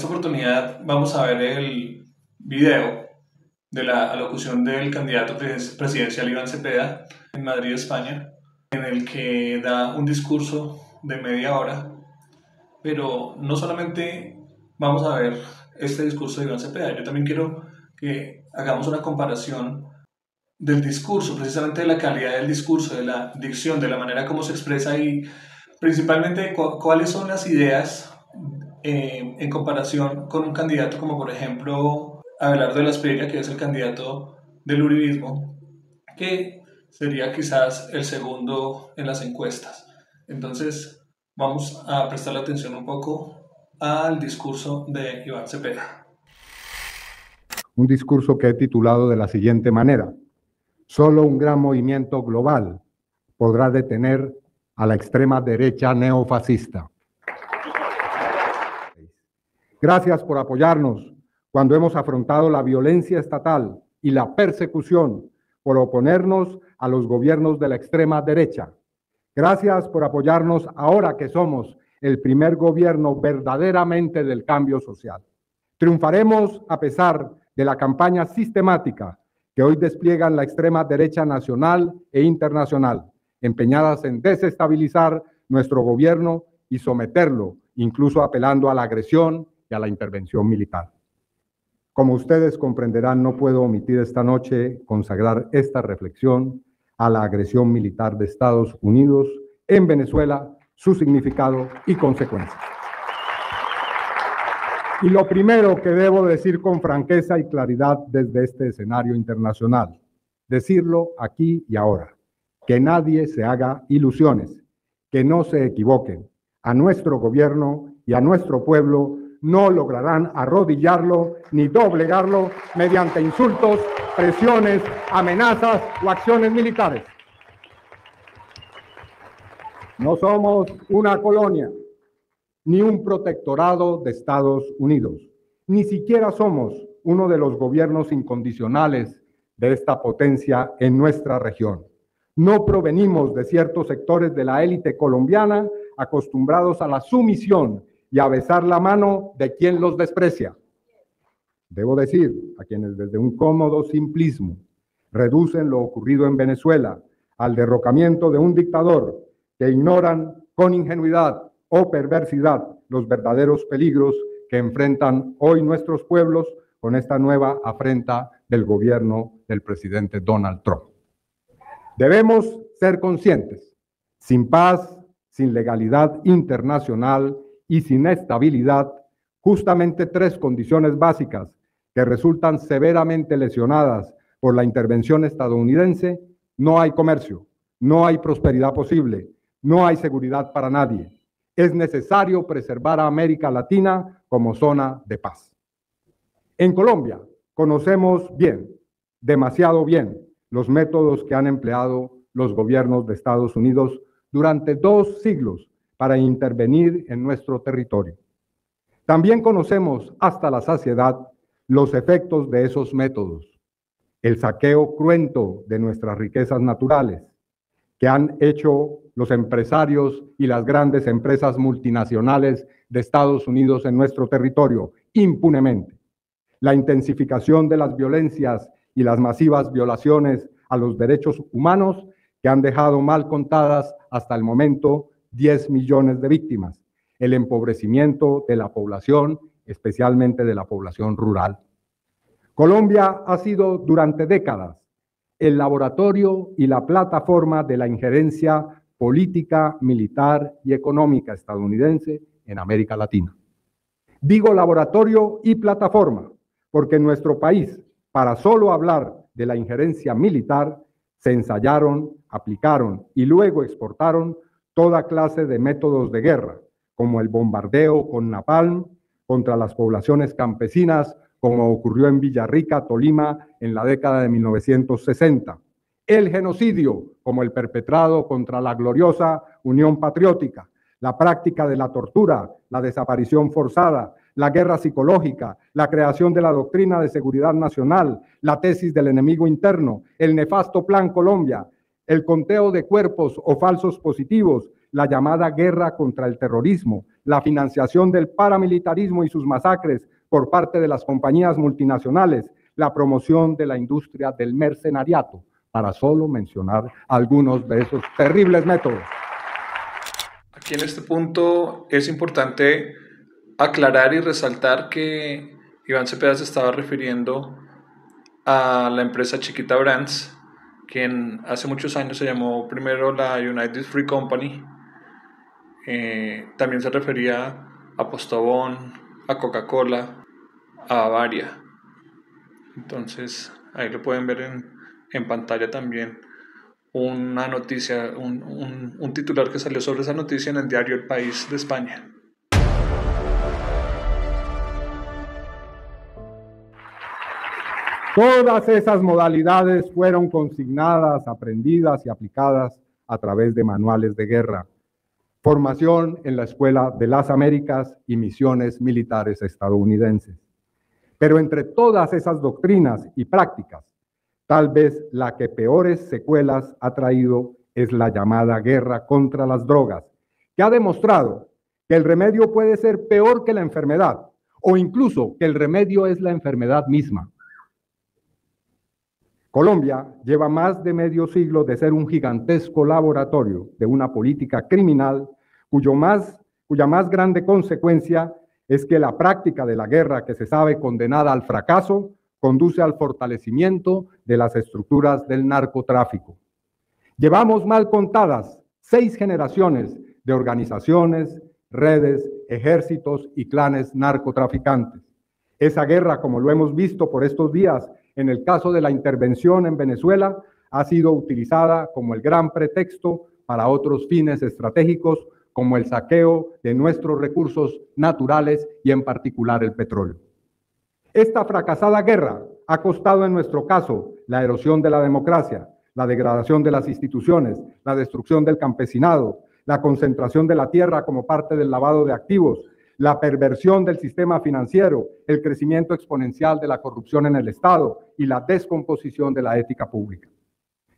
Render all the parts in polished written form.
esta oportunidad vamos a ver el video de la alocución del candidato presidencial Iván Cepeda en Madrid, España, en el que da un discurso de media hora, pero no solamente vamos a ver este discurso de Iván Cepeda, yo también quiero que hagamos una comparación del discurso, precisamente de la calidad del discurso, de la dicción, de la manera como se expresa y principalmente cuáles son las ideas en comparación con un candidato como por ejemplo Abelardo de la Espriella, que es el candidato del uribismo, que sería quizás el segundo en las encuestas. Entonces vamos a prestarle atención un poco al discurso de Iván Cepeda. Un discurso que he titulado de la siguiente manera: solo un gran movimiento global podrá detener a la extrema derecha neofascista. Gracias por apoyarnos cuando hemos afrontado la violencia estatal y la persecución por oponernos a los gobiernos de la extrema derecha. Gracias por apoyarnos ahora que somos el primer gobierno verdaderamente del cambio social. Triunfaremos a pesar de la campaña sistemática que hoy despliegan la extrema derecha nacional e internacional, empeñadas en desestabilizar nuestro gobierno y someterlo, incluso apelando a la agresión y a la intervención militar. Como ustedes comprenderán, no puedo omitir esta noche consagrar esta reflexión a la agresión militar de Estados Unidos en Venezuela, su significado y consecuencias. Y lo primero que debo decir con franqueza y claridad desde este escenario internacional, decirlo aquí y ahora, que nadie se haga ilusiones, que no se equivoquen. A nuestro gobierno y a nuestro pueblo no lograrán arrodillarlo ni doblegarlo mediante insultos, presiones, amenazas o acciones militares. No somos una colonia, ni un protectorado de Estados Unidos. Ni siquiera somos uno de los gobiernos incondicionales de esta potencia en nuestra región. No provenimos de ciertos sectores de la élite colombiana acostumbrados a la sumisión y a besar la mano de quien los desprecia. Debo decir a quienes desde un cómodo simplismo reducen lo ocurrido en Venezuela al derrocamiento de un dictador, que ignoran con ingenuidad o perversidad los verdaderos peligros que enfrentan hoy nuestros pueblos con esta nueva afrenta del gobierno del presidente Donald Trump. Debemos ser conscientes: sin paz, sin legalidad internacional y sin estabilidad, justamente tres condiciones básicas que resultan severamente lesionadas por la intervención estadounidense, no hay comercio, no hay prosperidad posible, no hay seguridad para nadie. Es necesario preservar a América Latina como zona de paz. En Colombia conocemos bien, demasiado bien, los métodos que han empleado los gobiernos de Estados Unidos durante 2 siglos para intervenir en nuestro territorio. También conocemos hasta la saciedad los efectos de esos métodos: el saqueo cruento de nuestras riquezas naturales, que han hecho los empresarios y las grandes empresas multinacionales de Estados Unidos en nuestro territorio impunemente, la intensificación de las violencias y las masivas violaciones a los derechos humanos que han dejado mal contadas hasta el momento 10 millones de víctimas, el empobrecimiento de la población, especialmente de la población rural. Colombia ha sido durante décadas el laboratorio y la plataforma de la injerencia política, militar y económica estadounidense en América Latina. Digo laboratorio y plataforma porque en nuestro país, para solo hablar de la injerencia militar, se ensayaron, aplicaron y luego exportaron toda clase de métodos de guerra, como el bombardeo con napalm contra las poblaciones campesinas, como ocurrió en Villarrica, Tolima, en la década de 1960. El genocidio, como el perpetrado contra la gloriosa Unión Patriótica, la práctica de la tortura, la desaparición forzada, la guerra psicológica, la creación de la doctrina de seguridad nacional, la tesis del enemigo interno, el nefasto Plan Colombia, el conteo de cuerpos o falsos positivos, la llamada guerra contra el terrorismo, la financiación del paramilitarismo y sus masacres por parte de las compañías multinacionales, la promoción de la industria del mercenariato, para solo mencionar algunos de esos terribles métodos. Aquí en este punto es importante aclarar y resaltar que Iván Cepeda se estaba refiriendo a la empresa Chiquita Brands, que hace muchos años se llamó primero la United Free Company. También se refería a Postobón, a Coca-Cola, a Bavaria. Entonces ahí lo pueden ver en pantalla también una noticia, un titular que salió sobre esa noticia en el diario El País de España. Todas esas modalidades fueron consignadas, aprendidas y aplicadas a través de manuales de guerra, formación en la Escuela de las Américas y misiones militares estadounidenses. Pero entre todas esas doctrinas y prácticas, tal vez la que peores secuelas ha traído es la llamada guerra contra las drogas, que ha demostrado que el remedio puede ser peor que la enfermedad, o incluso que el remedio es la enfermedad misma. Colombia lleva más de medio siglo de ser un gigantesco laboratorio de una política criminal cuya más grande consecuencia es que la práctica de la guerra, que se sabe condenada al fracaso, conduce al fortalecimiento de las estructuras del narcotráfico. Llevamos mal contadas 6 generaciones de organizaciones, redes, ejércitos y clanes narcotraficantes. Esa guerra, como lo hemos visto por estos días, en el caso de la intervención en Venezuela, ha sido utilizada como el gran pretexto para otros fines estratégicos, como el saqueo de nuestros recursos naturales y en particular el petróleo. Esta fracasada guerra ha costado en nuestro caso la erosión de la democracia, la degradación de las instituciones, la destrucción del campesinado, la concentración de la tierra como parte del lavado de activos, la perversión del sistema financiero, el crecimiento exponencial de la corrupción en el Estado y la descomposición de la ética pública.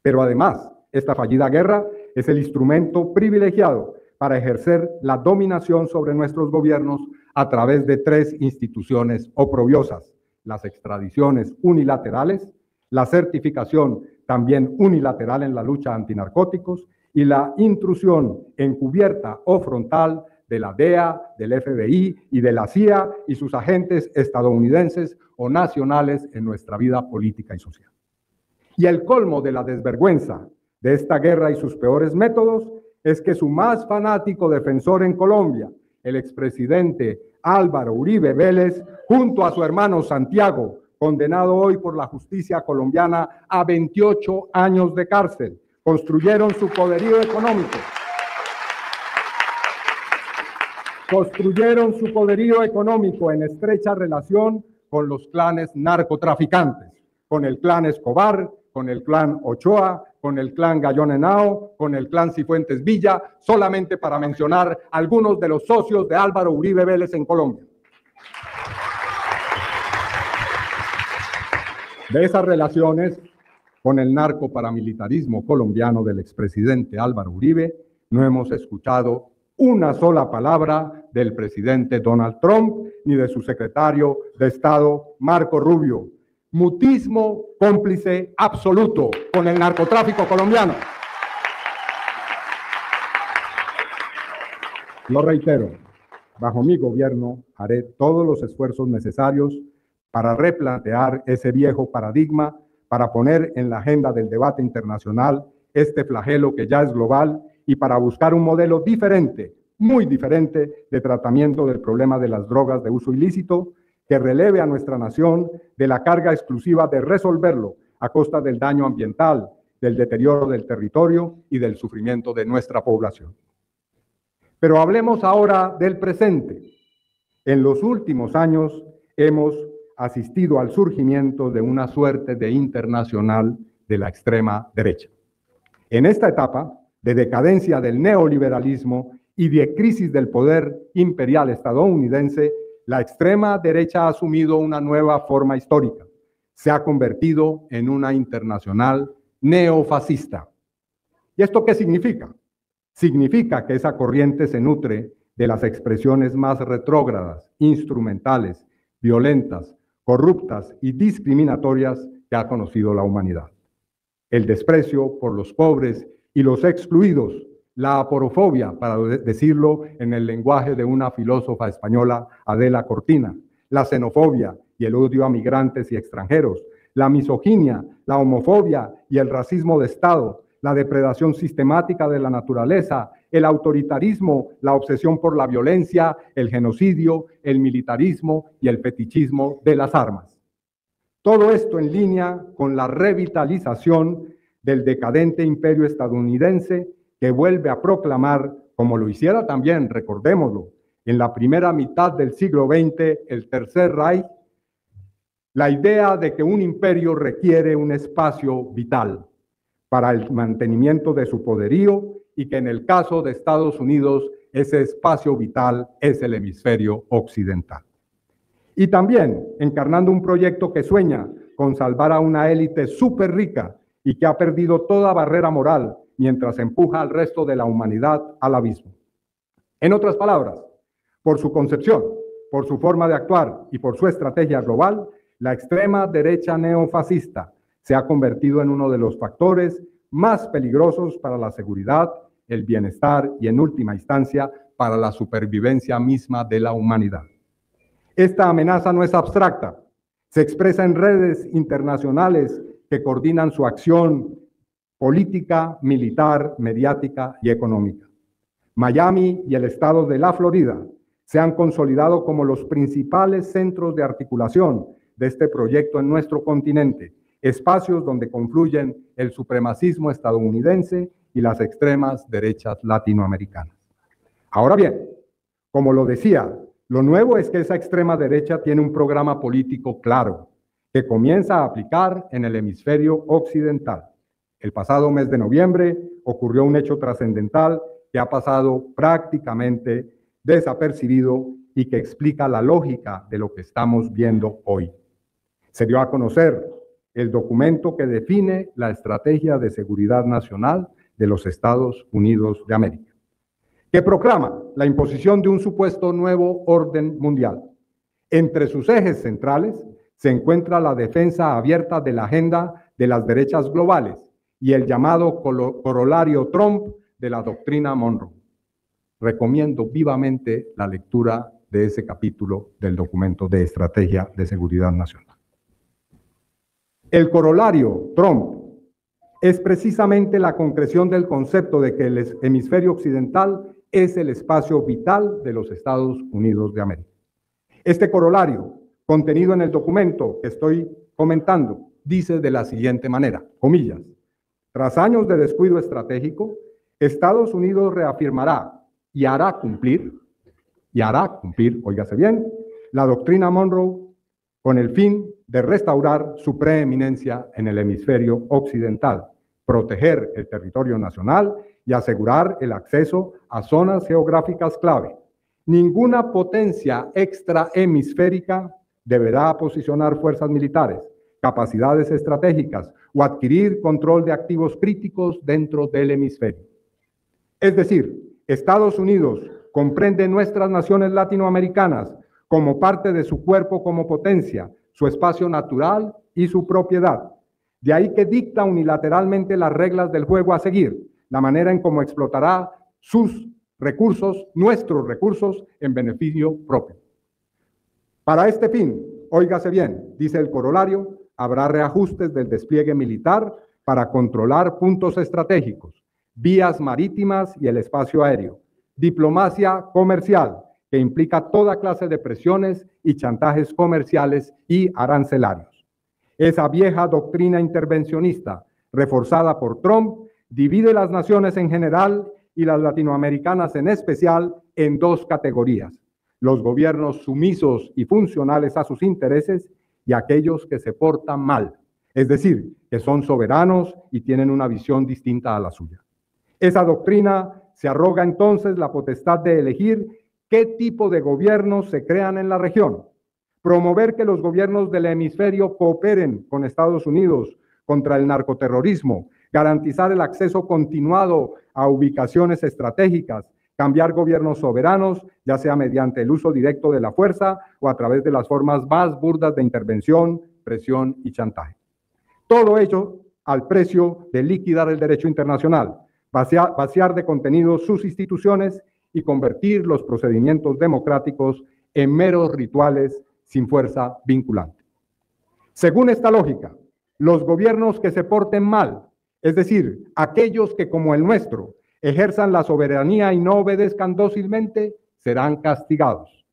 Pero además, esta fallida guerra es el instrumento privilegiado para ejercer la dominación sobre nuestros gobiernos a través de 3 instituciones oprobiosas: las extradiciones unilaterales, la certificación también unilateral en la lucha antinarcóticos y la intrusión encubierta o frontal de la DEA, del FBI y de la CIA y sus agentes estadounidenses o nacionales en nuestra vida política y social. Y el colmo de la desvergüenza de esta guerra y sus peores métodos es que su más fanático defensor en Colombia, el expresidente Álvaro Uribe Vélez, junto a su hermano Santiago, condenado hoy por la justicia colombiana a 28 años de cárcel, construyeron su poderío económico. Construyeron su poderío económico en estrecha relación con los clanes narcotraficantes, con el clan Escobar, con el clan Ochoa, con el clan Gallón Henao, con el clan Cifuentes Villa, solamente para mencionar algunos de los socios de Álvaro Uribe Vélez en Colombia. De esas relaciones con el narcoparamilitarismo colombiano del expresidente Álvaro Uribe, no hemos escuchado una sola palabra del presidente Donald Trump ni de su secretario de Estado Marco Rubio. Mutismo cómplice absoluto con el narcotráfico colombiano. Lo reitero, bajo mi gobierno haré todos los esfuerzos necesarios para replantear ese viejo paradigma, para poner en la agenda del debate internacional este flagelo que ya es global y para buscar un modelo diferente, muy diferente, de tratamiento del problema de las drogas de uso ilícito, que releve a nuestra nación de la carga exclusiva de resolverlo a costa del daño ambiental, del deterioro del territorio y del sufrimiento de nuestra población. Pero hablemos ahora del presente. En los últimos años hemos asistido al surgimiento de una suerte de internacional de la extrema derecha. En esta etapa de decadencia del neoliberalismo y de crisis del poder imperial estadounidense, la extrema derecha ha asumido una nueva forma histórica. Se ha convertido en una internacional neofascista. ¿Y esto qué significa? Significa que esa corriente se nutre de las expresiones más retrógradas, instrumentales, violentas, corruptas y discriminatorias que ha conocido la humanidad. El desprecio por los pobres y los excluidos, la aporofobia, para decirlo en el lenguaje de una filósofa española, Adela Cortina, la xenofobia y el odio a migrantes y extranjeros, la misoginia, la homofobia y el racismo de Estado, la depredación sistemática de la naturaleza, el autoritarismo, la obsesión por la violencia, el genocidio, el militarismo y el fetichismo de las armas. Todo esto en línea con la revitalización del decadente imperio estadounidense que vuelve a proclamar, como lo hiciera también, recordémoslo, en la primera mitad del siglo XX, el Tercer Reich, la idea de que un imperio requiere un espacio vital para el mantenimiento de su poderío y que en el caso de Estados Unidos ese espacio vital es el hemisferio occidental. Y también encarnando un proyecto que sueña con salvar a una élite súper rica y que ha perdido toda barrera moral mientras empuja al resto de la humanidad al abismo. En otras palabras, por su concepción, por su forma de actuar y por su estrategia global, la extrema derecha neofascista se ha convertido en uno de los factores más peligrosos para la seguridad, el bienestar y, en última instancia, para la supervivencia misma de la humanidad. Esta amenaza no es abstracta, se expresa en redes internacionales que coordinan su acción política, militar, mediática y económica. Miami y el estado de la Florida se han consolidado como los principales centros de articulación de este proyecto en nuestro continente, espacios donde confluyen el supremacismo estadounidense y las extremas derechas latinoamericanas. Ahora bien, como lo decía, lo nuevo es que esa extrema derecha tiene un programa político claro que comienza a aplicar en el hemisferio occidental. El pasado mes de noviembre ocurrió un hecho trascendental que ha pasado prácticamente desapercibido y que explica la lógica de lo que estamos viendo hoy. Se dio a conocer el documento que define la estrategia de seguridad nacional de los Estados Unidos de América, que proclama la imposición de un supuesto nuevo orden mundial. Entre sus ejes centrales se encuentra la defensa abierta de la agenda de las derechas globales y el llamado corolario Trump de la doctrina Monroe. Recomiendo vivamente la lectura de ese capítulo del documento de Estrategia de Seguridad Nacional. El corolario Trump es precisamente la concreción del concepto de que el hemisferio occidental es el espacio vital de los Estados Unidos de América. Este corolario, contenido en el documento que estoy comentando, dice de la siguiente manera, comillas, tras años de descuido estratégico, Estados Unidos reafirmará y hará cumplir, óigase bien, la doctrina Monroe con el fin de restaurar su preeminencia en el hemisferio occidental, proteger el territorio nacional y asegurar el acceso a zonas geográficas clave. Ninguna potencia extrahemisférica deberá posicionar fuerzas militares, capacidades estratégicas o adquirir control de activos críticos dentro del hemisferio. Es decir, Estados Unidos comprende nuestras naciones latinoamericanas como parte de su cuerpo como potencia, su espacio natural y su propiedad. De ahí que dicta unilateralmente las reglas del juego a seguir, la manera en cómo explotará sus recursos, nuestros recursos, en beneficio propio. Para este fin, óigase bien, dice el corolario, habrá reajustes del despliegue militar para controlar puntos estratégicos, vías marítimas y el espacio aéreo, diplomacia comercial, que implica toda clase de presiones y chantajes comerciales y arancelarios. Esa vieja doctrina intervencionista, reforzada por Trump, divide las naciones en general y las latinoamericanas en especial en dos categorías: los gobiernos sumisos y funcionales a sus intereses y aquellos que se portan mal, es decir, que son soberanos y tienen una visión distinta a la suya. Esa doctrina se arroga entonces la potestad de elegir qué tipo de gobiernos se crean en la región, promover que los gobiernos del hemisferio cooperen con Estados Unidos contra el narcoterrorismo, garantizar el acceso continuado a ubicaciones estratégicas, cambiar gobiernos soberanos, ya sea mediante el uso directo de la fuerza o a través de las formas más burdas de intervención, presión y chantaje. Todo ello al precio de liquidar el derecho internacional, vaciar de contenido sus instituciones y convertir los procedimientos democráticos en meros rituales sin fuerza vinculante. Según esta lógica, los gobiernos que se porten mal, es decir, aquellos que como el nuestro ejerzan la soberanía y no obedezcan dócilmente, serán castigados.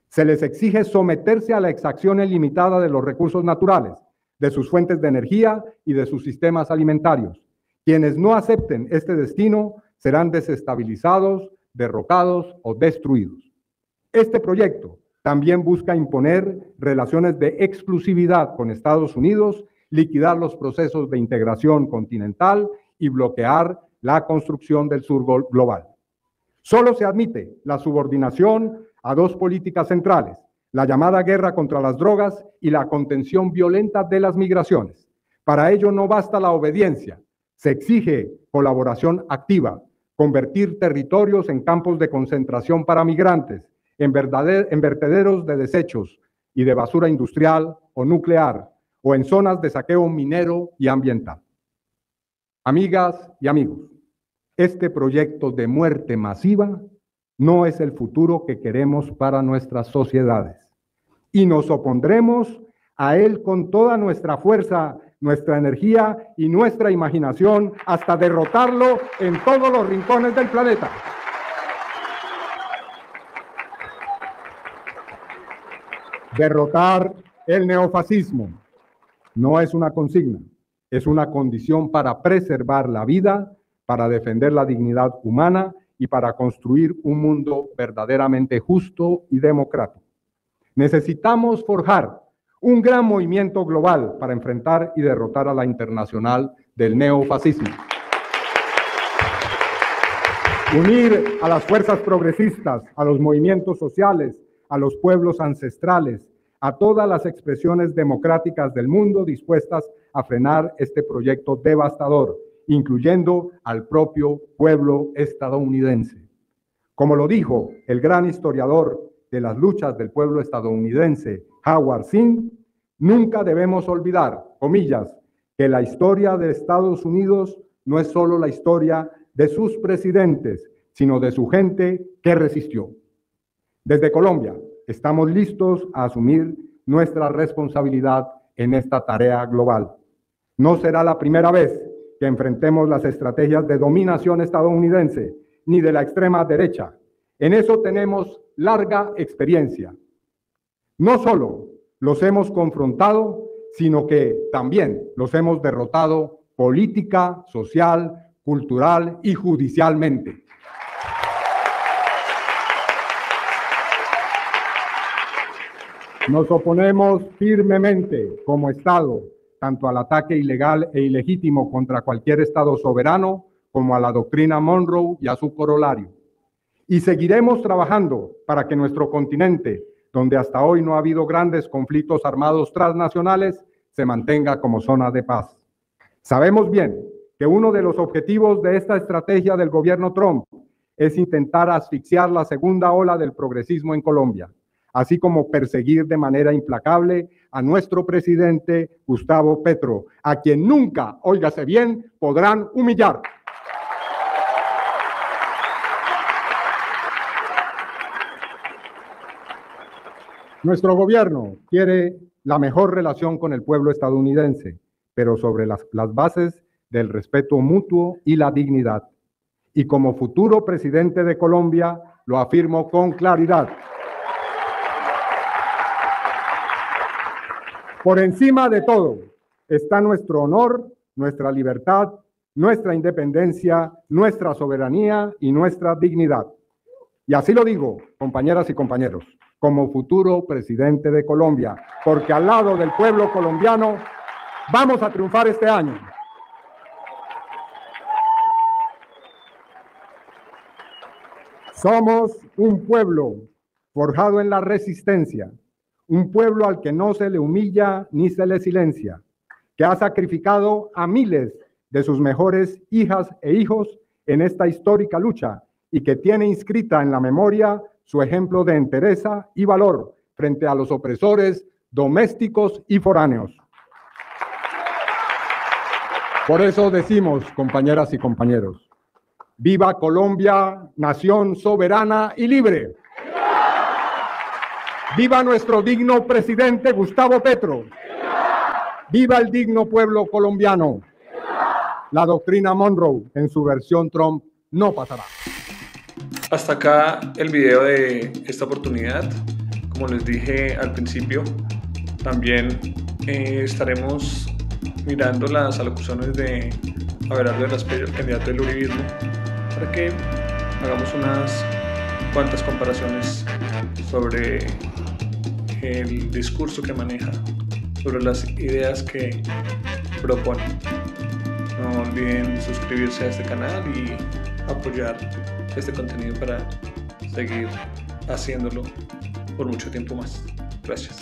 Se les exige someterse a la exacción ilimitada de los recursos naturales, de sus fuentes de energía y de sus sistemas alimentarios. Quienes no acepten este destino serán desestabilizados, derrocados o destruidos. Este proyecto también busca imponer relaciones de exclusividad con Estados Unidos, liquidar los procesos de integración continental y bloquear la construcción del sur global. Solo se admite la subordinación a dos políticas centrales, la llamada guerra contra las drogas y la contención violenta de las migraciones. Para ello no basta la obediencia, se exige colaboración activa, convertir territorios en campos de concentración para migrantes, en vertederos de desechos y de basura industrial o nuclear, o en zonas de saqueo minero y ambiental. Amigas y amigos, este proyecto de muerte masiva no es el futuro que queremos para nuestras sociedades y nos opondremos a él con toda nuestra fuerza, nuestra energía y nuestra imaginación hasta derrotarlo en todos los rincones del planeta. Derrotar el neofascismo no es una consigna, es una condición para preservar la vida, para defender la dignidad humana y para construir un mundo verdaderamente justo y democrático. Necesitamos forjar un gran movimiento global para enfrentar y derrotar a la internacional del neofascismo. Unir a las fuerzas progresistas, a los movimientos sociales, a los pueblos ancestrales, a todas las expresiones democráticas del mundo dispuestas a frenar este proyecto devastador, incluyendo al propio pueblo estadounidense. Como lo dijo el gran historiador de las luchas del pueblo estadounidense, Howard Zinn, nunca debemos olvidar, comillas, que la historia de Estados Unidos no es solo la historia de sus presidentes, sino de su gente que resistió. Desde Colombia, estamos listos a asumir nuestra responsabilidad en esta tarea global. No será la primera vez que enfrentemos las estrategias de dominación estadounidense, ni de la extrema derecha. En eso tenemos larga experiencia. No solo los hemos confrontado, sino que también los hemos derrotado política, social, cultural y judicialmente. Nos oponemos firmemente como Estado, tanto al ataque ilegal e ilegítimo contra cualquier Estado soberano, como a la doctrina Monroe y a su corolario. Y seguiremos trabajando para que nuestro continente, donde hasta hoy no ha habido grandes conflictos armados transnacionales, se mantenga como zona de paz. Sabemos bien que uno de los objetivos de esta estrategia del gobierno Trump es intentar asfixiar la segunda ola del progresismo en Colombia, así como perseguir de manera implacable a nuestro presidente Gustavo Petro, a quien nunca, óigase bien, podrán humillar. Nuestro gobierno quiere la mejor relación con el pueblo estadounidense, pero sobre las bases del respeto mutuo y la dignidad. Y como futuro presidente de Colombia, lo afirmo con claridad. Por encima de todo está nuestro honor, nuestra libertad, nuestra independencia, nuestra soberanía y nuestra dignidad. Y así lo digo, compañeras y compañeros, como futuro presidente de Colombia, porque al lado del pueblo colombiano vamos a triunfar este año. Somos un pueblo forjado en la resistencia, un pueblo al que no se le humilla ni se le silencia, que ha sacrificado a miles de sus mejores hijas e hijos en esta histórica lucha y que tiene inscrita en la memoria su ejemplo de entereza y valor frente a los opresores domésticos y foráneos. Por eso decimos, compañeras y compañeros, ¡viva Colombia, nación soberana y libre! ¡Viva nuestro digno presidente Gustavo Petro! ¡Viva el digno pueblo colombiano! La doctrina Monroe, en su versión Trump, no pasará. Hasta acá el video de esta oportunidad. Como les dije al principio, también estaremos mirando las alocuciones de Abelardo Velasquez, el candidato del uribismo, para que hagamos unas cuantas comparaciones sobre el discurso que maneja, sobre las ideas que propone. No olviden suscribirse a este canal y apoyar este contenido para seguir haciéndolo por mucho tiempo más. Gracias.